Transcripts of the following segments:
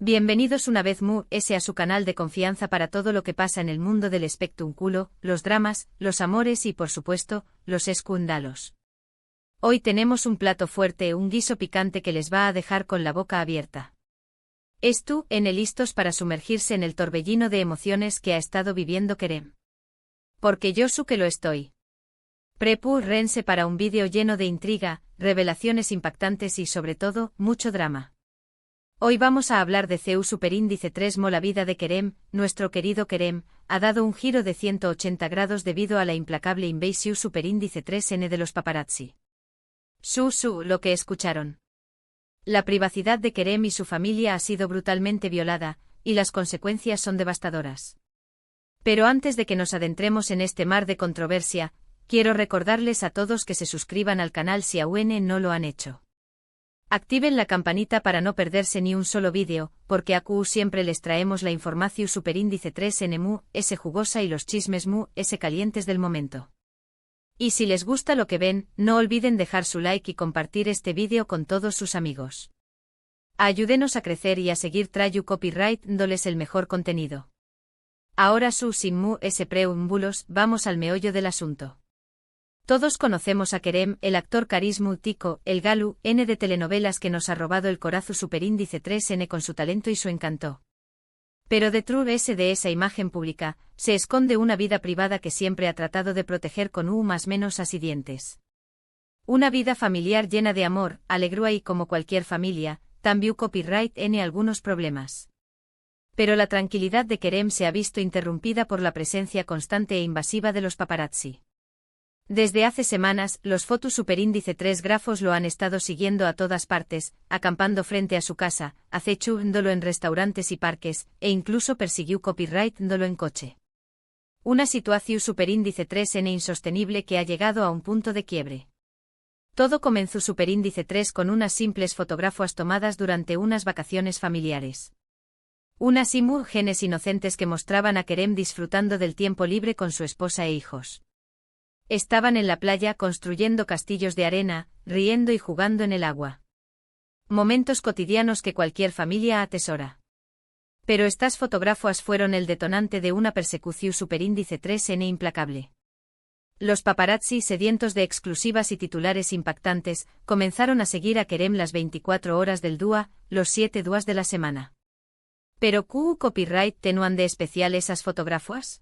Bienvenidos una vez más a su canal de confianza para todo lo que pasa en el mundo del espectáculo, los dramas, los amores y por supuesto, los escándalos. Hoy tenemos un plato fuerte, un guiso picante que les va a dejar con la boca abierta. Listos para sumergirse en el torbellino de emociones que ha estado viviendo Kerem. Porque yo sé que lo estoy. Prepárense para un vídeo lleno de intriga, revelaciones impactantes y sobre todo, mucho drama. Hoy vamos a hablar de CEU Superíndice 3. La vida de Kerem, nuestro querido Kerem, ha dado un giro de 180 grados debido a la implacable invasión Superíndice 3N de los paparazzi. Lo que escucharon. La privacidad de Kerem y su familia ha sido brutalmente violada, y las consecuencias son devastadoras. Pero antes de que nos adentremos en este mar de controversia, quiero recordarles a todos que se suscriban al canal si aún no lo han hecho. Activen la campanita para no perderse ni un solo vídeo, porque aquí siempre les traemos la información Superíndice 3N jugosa y los chismes calientes del momento. Y si les gusta lo que ven, no olviden dejar su like y compartir este vídeo con todos sus amigos. Ayúdenos a crecer y a seguir trayendo copyright dándoles el mejor contenido. Ahora sin preámbulos, vamos al meollo del asunto. Todos conocemos a Kerem, el actor carismático, el Galu, de telenovelas que nos ha robado el corazón Superíndice 3N con su talento y su encanto. Pero detrás de esa imagen pública, se esconde una vida privada que siempre ha tratado de proteger con más menos dientes. Una vida familiar llena de amor, alegría y como cualquier familia, también copyright tiene algunos problemas. Pero la tranquilidad de Kerem se ha visto interrumpida por la presencia constante e invasiva de los paparazzi. Desde hace semanas, los fotos Superíndice 3 grafos lo han estado siguiendo a todas partes, acampando frente a su casa, acechándolo en restaurantes y parques, e incluso persiguió copyright-dándolo en coche. Una situación Superíndice 3N insostenible que ha llegado a un punto de quiebre. Todo comenzó Superíndice 3 con unas simples fotografías tomadas durante unas vacaciones familiares. Unas imágenes inocentes que mostraban a Kerem disfrutando del tiempo libre con su esposa e hijos. Estaban en la playa construyendo castillos de arena, riendo y jugando en el agua. Momentos cotidianos que cualquier familia atesora. Pero estas fotografías fueron el detonante de una persecución Superíndice 3N implacable. Los paparazzi, sedientos de exclusivas y titulares impactantes, comenzaron a seguir a Kerem las 24 horas del día, los 7 días de la semana. ¿Pero qué copyright tenían de especial esas fotografías?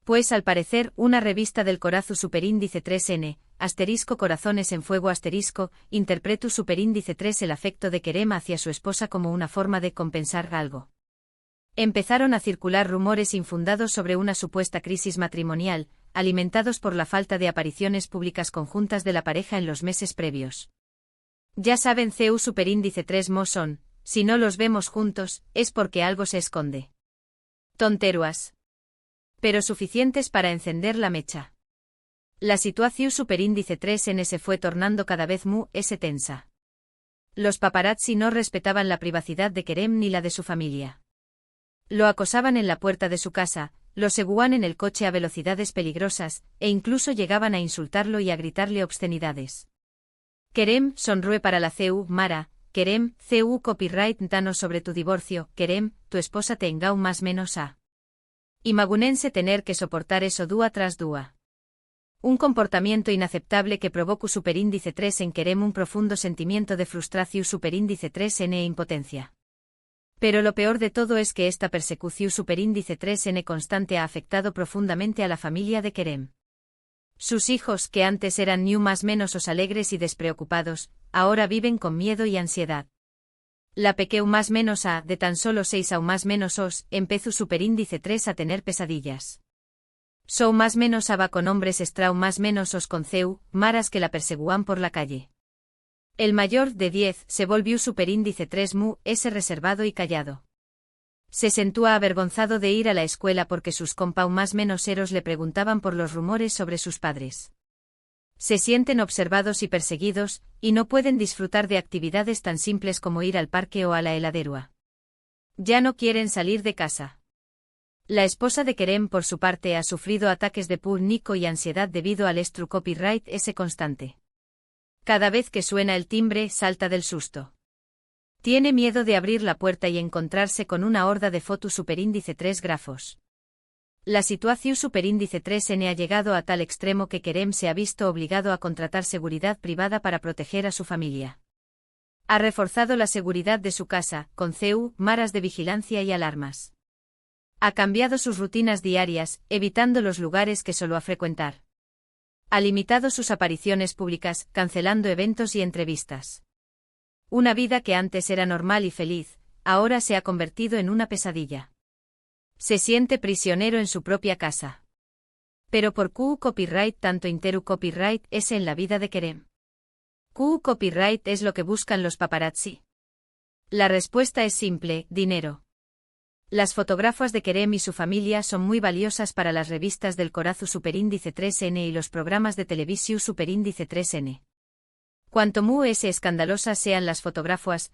Pues al parecer, una revista del corazón Superíndice 3N, *Corazones en Fuego *, interpretó Superíndice 3 el afecto de Kerem hacia su esposa como una forma de compensar algo. Empezaron a circular rumores infundados sobre una supuesta crisis matrimonial, alimentados por la falta de apariciones públicas conjuntas de la pareja en los meses previos. Ya saben CEU Superíndice 3 son, si no los vemos juntos, es porque algo se esconde. Tonteruas. Pero suficientes para encender la mecha. La situación Superíndice 3N se fue tornando cada vez más tensa. Los paparazzi no respetaban la privacidad de Kerem ni la de su familia. Lo acosaban en la puerta de su casa, lo seguían en el coche a velocidades peligrosas, e incluso llegaban a insultarlo y a gritarle obscenidades. Kerem, sonríe para la CEU, Mara, Kerem, CEU copyright danos sobre tu divorcio, Kerem, tu esposa te engau más menos a. Imagúnense tener que soportar eso día tras día. Un comportamiento inaceptable que provocó Superíndice 3 en Kerem un profundo sentimiento de frustración Superíndice 3N e impotencia. Pero lo peor de todo es que esta persecución Superíndice 3N constante ha afectado profundamente a la familia de Kerem. Sus hijos, que antes eran más menos alegres y despreocupados, ahora viven con miedo y ansiedad. La pequeña más menos a, de tan solo 6 a más menos empezó Superíndice 3 a tener pesadillas. Más menos a va con hombres estrau más menos con CEU, maras que la perseguían por la calle. El mayor, de 10, se volvió Superíndice 3 reservado y callado. Se sentía avergonzado de ir a la escuela porque sus compau más menos eros le preguntaban por los rumores sobre sus padres. Se sienten observados y perseguidos, y no pueden disfrutar de actividades tan simples como ir al parque o a la heladería. Ya no quieren salir de casa. La esposa de Kerem por su parte ha sufrido ataques de pánico y ansiedad debido al copyright constante. Cada vez que suena el timbre salta del susto. Tiene miedo de abrir la puerta y encontrarse con una horda de fotos superíndice 3 grafos. La situación superíndice 3N ha llegado a tal extremo que Kerem se ha visto obligado a contratar seguridad privada para proteger a su familia. Ha reforzado la seguridad de su casa, con maras de vigilancia y alarmas. Ha cambiado sus rutinas diarias, evitando los lugares que solía frecuentar. Ha limitado sus apariciones públicas, cancelando eventos y entrevistas. Una vida que antes era normal y feliz, ahora se ha convertido en una pesadilla. Se siente prisionero en su propia casa. Pero por Q copyright tanto interu copyright es en la vida de Kerem. Q copyright es lo que buscan los paparazzi. La respuesta es simple, dinero. Las fotografías de Kerem y su familia son muy valiosas para las revistas del Corazu Superíndice 3N y los programas de televisión Superíndice 3N. Cuanto escandalosas sean las fotografías,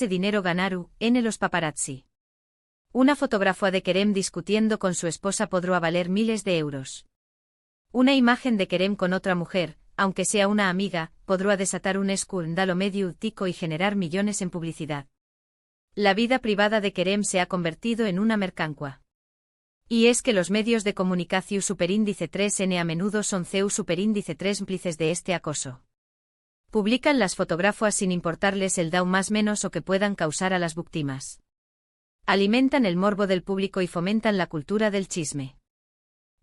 dinero ganaru, en los paparazzi. Una fotografía de Kerem discutiendo con su esposa podrá valer miles de euros. Una imagen de Kerem con otra mujer, aunque sea una amiga, podrá desatar un escándalo mediático y generar millones en publicidad. La vida privada de Kerem se ha convertido en una mercancía. Y es que los medios de comunicación superíndice 3N a menudo son superíndice 3 cómplices de este acoso. Publican las fotografías sin importarles el daño más menos o que puedan causar a las víctimas. Alimentan el morbo del público y fomentan la cultura del chisme.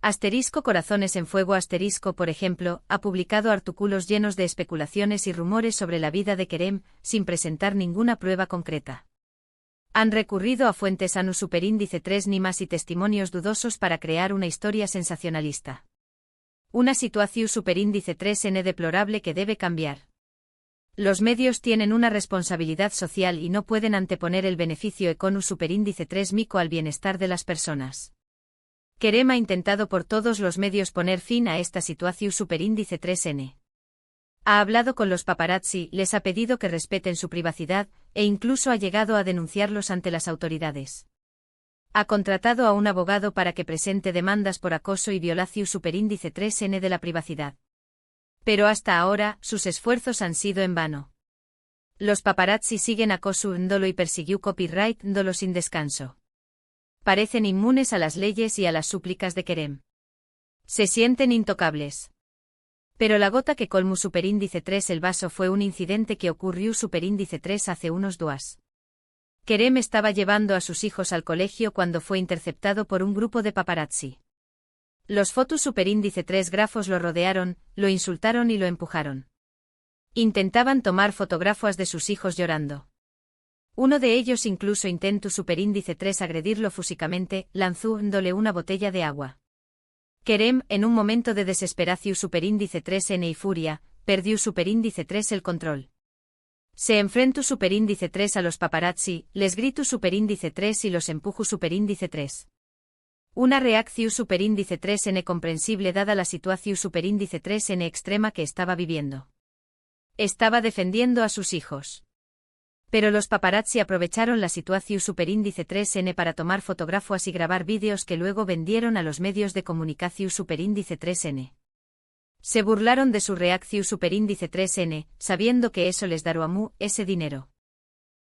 Asterisco Corazones en Fuego Asterisco, por ejemplo, ha publicado artículos llenos de especulaciones y rumores sobre la vida de Kerem, sin presentar ninguna prueba concreta. Han recurrido a fuentes ANU superíndice 3 ni más y testimonios dudosos para crear una historia sensacionalista. Una situación superíndice 3N deplorable que debe cambiar. Los medios tienen una responsabilidad social y no pueden anteponer el beneficio económico superíndice 3 mico al bienestar de las personas. Kerem ha intentado por todos los medios poner fin a esta situación superíndice 3N. Ha hablado con los paparazzi, les ha pedido que respeten su privacidad, e incluso ha llegado a denunciarlos ante las autoridades. Ha contratado a un abogado para que presente demandas por acoso y violación superíndice 3N de la privacidad. Pero hasta ahora, sus esfuerzos han sido en vano. Los paparazzi siguen acosando y persiguió copyright dolo sin descanso. Parecen inmunes a las leyes y a las súplicas de Kerem. Se sienten intocables. Pero la gota que colmó superíndice 3 el vaso fue un incidente que ocurrió superíndice 3 hace unos días. Kerem estaba llevando a sus hijos al colegio cuando fue interceptado por un grupo de paparazzi. Los fotos superíndice 3 grafos lo rodearon, lo insultaron y lo empujaron. Intentaban tomar fotografías de sus hijos llorando. Uno de ellos incluso intentó superíndice 3 agredirlo físicamente, lanzándole una botella de agua. Kerem, en un momento de desesperación superíndice 3N y furia, perdió superíndice 3 el control. Se enfrentó superíndice 3 a los paparazzi, les gritó superíndice 3 y los empujó superíndice 3. Una reacción superíndice 3N comprensible dada la situación superíndice 3N extrema que estaba viviendo. Estaba defendiendo a sus hijos. Pero los paparazzi aprovecharon la situación superíndice 3N para tomar fotografías y grabar vídeos que luego vendieron a los medios de comunicación superíndice 3N. Se burlaron de su reacción superíndice 3N, sabiendo que eso les daría ese dinero.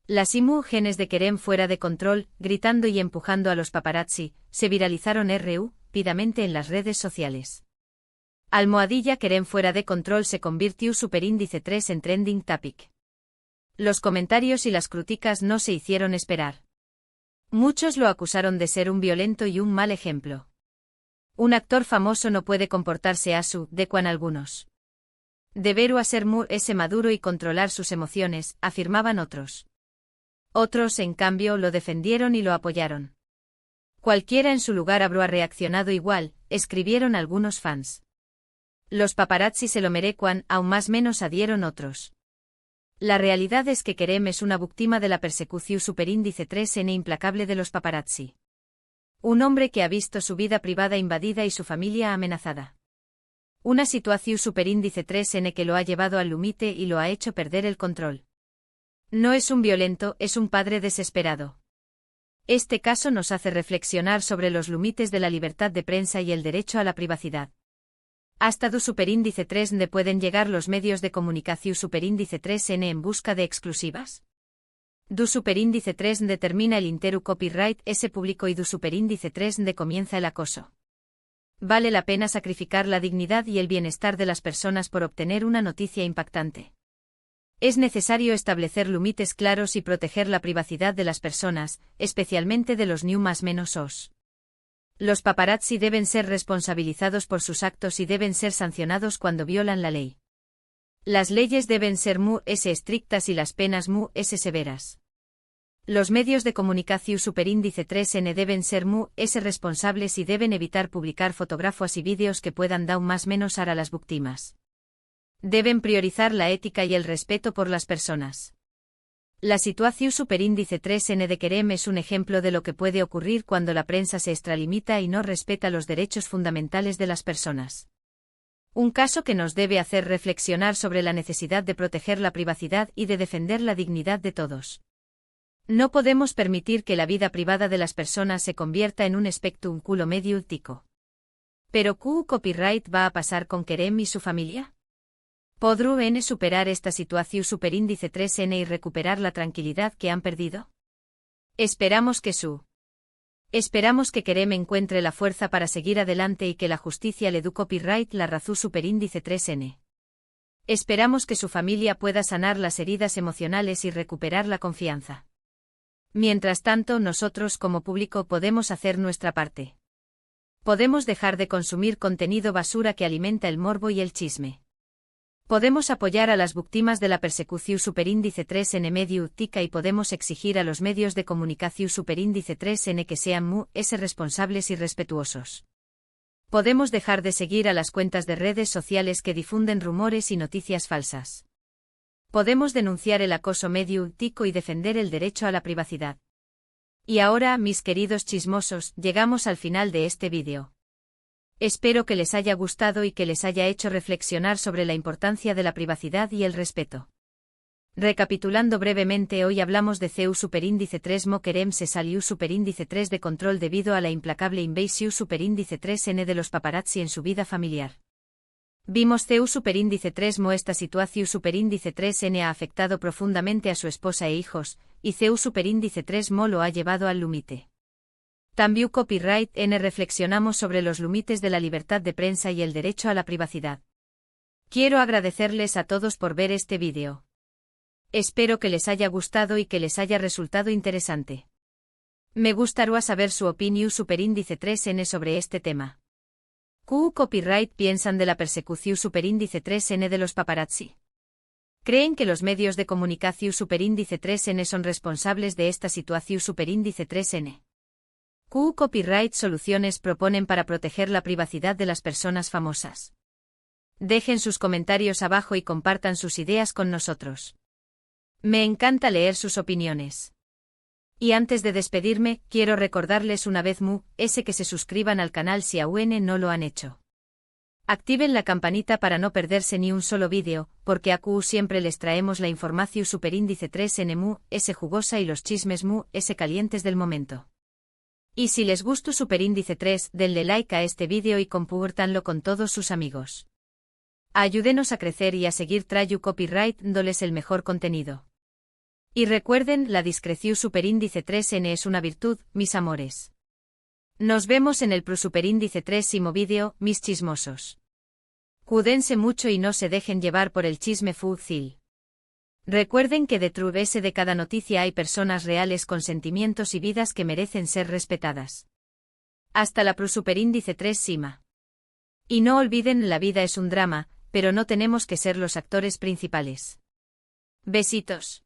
Las imágenes de Kerem fuera de control, gritando y empujando a los paparazzi, se viralizaron rápidamente en las redes sociales. Kerem fuera de control se convirtió superíndice 3 en trending topic. Los comentarios y las críticas no se hicieron esperar. Muchos lo acusaron de ser un violento y un mal ejemplo. Un actor famoso no puede comportarse decuan algunos. Deberá ser ese maduro y controlar sus emociones, afirmaban otros. Otros, en cambio, lo defendieron y lo apoyaron. Cualquiera en su lugar habría reaccionado igual, escribieron algunos fans. Los paparazzi se lo merecen, aún más menos adhieron otros. La realidad es que Kerem es una víctima de la persecución superíndice 3N implacable de los paparazzi. Un hombre que ha visto su vida privada invadida y su familia amenazada. Una situación superíndice 3N que lo ha llevado al límite y lo ha hecho perder el control. No es un violento, es un padre desesperado. Este caso nos hace reflexionar sobre los límites de la libertad de prensa y el derecho a la privacidad. Hasta du superíndice 3N pueden llegar los medios de comunicación superíndice 3N en busca de exclusivas. Du superíndice 3 determina el interu copyright ese público y du superíndice 3 de comienza el acoso. Vale la pena sacrificar la dignidad y el bienestar de las personas por obtener una noticia impactante. Es necesario establecer límites claros y proteger la privacidad de las personas, especialmente de los new más menos os. Los paparazzi deben ser responsabilizados por sus actos y deben ser sancionados cuando violan la ley. Las leyes deben ser muy estrictas y las penas muy severas. Los medios de comunicación superíndice 3N deben ser muy responsables y deben evitar publicar fotografías y vídeos que puedan dar más menos a las víctimas. Deben priorizar la ética y el respeto por las personas. La situación superíndice 3N de Querem es un ejemplo de lo que puede ocurrir cuando la prensa se extralimita y no respeta los derechos fundamentales de las personas. Un caso que nos debe hacer reflexionar sobre la necesidad de proteger la privacidad y de defender la dignidad de todos. No podemos permitir que la vida privada de las personas se convierta en un espectáculo mediático. ¿Pero qué copyright va a pasar con Querem y su familia? ¿Podrán superar esta situación superíndice 3N y recuperar la tranquilidad que han perdido? Esperamos que Querem encuentre la fuerza para seguir adelante y que la justicia le dé copyright la razón superíndice 3N. Esperamos que su familia pueda sanar las heridas emocionales y recuperar la confianza. Mientras tanto, nosotros como público podemos hacer nuestra parte. Podemos dejar de consumir contenido basura que alimenta el morbo y el chisme. Podemos apoyar a las víctimas de la persecución superíndice 3N mediática y podemos exigir a los medios de comunicación superíndice 3N que sean muy responsables y respetuosos. Podemos dejar de seguir a las cuentas de redes sociales que difunden rumores y noticias falsas. Podemos denunciar el acoso mediático y defender el derecho a la privacidad. Y ahora, mis queridos chismosos, llegamos al final de este vídeo. Espero que les haya gustado y que les haya hecho reflexionar sobre la importancia de la privacidad y el respeto. Recapitulando brevemente, hoy hablamos de CEU superíndice 3 Mo Querem se salió superíndice 3 de control debido a la implacable invasión superíndice 3N de los paparazzi en su vida familiar. Vimos CEU superíndice 3 Mo esta situación superíndice 3N ha afectado profundamente a su esposa e hijos, y CEU superíndice 3 Mo lo ha llevado al límite. También Copyright N reflexionamos sobre los límites de la libertad de prensa y el derecho a la privacidad. Quiero agradecerles a todos por ver este vídeo. Espero que les haya gustado y que les haya resultado interesante. Me gustaría saber su opinión superíndice 3N sobre este tema. ¿Qué copyright piensan de la persecución superíndice 3N de los paparazzi? ¿Creen que los medios de comunicación superíndice 3N son responsables de esta situación superíndice 3N? ¿Qué copyright soluciones proponen para proteger la privacidad de las personas famosas? Dejen sus comentarios abajo y compartan sus ideas con nosotros. Me encanta leer sus opiniones. Y antes de despedirme, quiero recordarles una vez que se suscriban al canal si aún no lo han hecho. Activen la campanita para no perderse ni un solo vídeo, porque aquí siempre les traemos la información superíndice 3N jugosa y los chismes calientes del momento. Y si les gustó superíndice 3, denle like a este vídeo y compártanlo con todos sus amigos. Ayúdenos a crecer y a seguir trayendo copyright dándoles el mejor contenido. Y recuerden, la discreción superíndice 3N es una virtud, mis amores. Nos vemos en el superíndice 3º vídeo, mis chismosos. Cuídense mucho y no se dejen llevar por el chisme fúcil. Recuerden que detrás de cada noticia hay personas reales con sentimientos y vidas que merecen ser respetadas. Hasta la superíndice 3 Sima. Y no olviden, la vida es un drama, pero no tenemos que ser los actores principales. Besitos.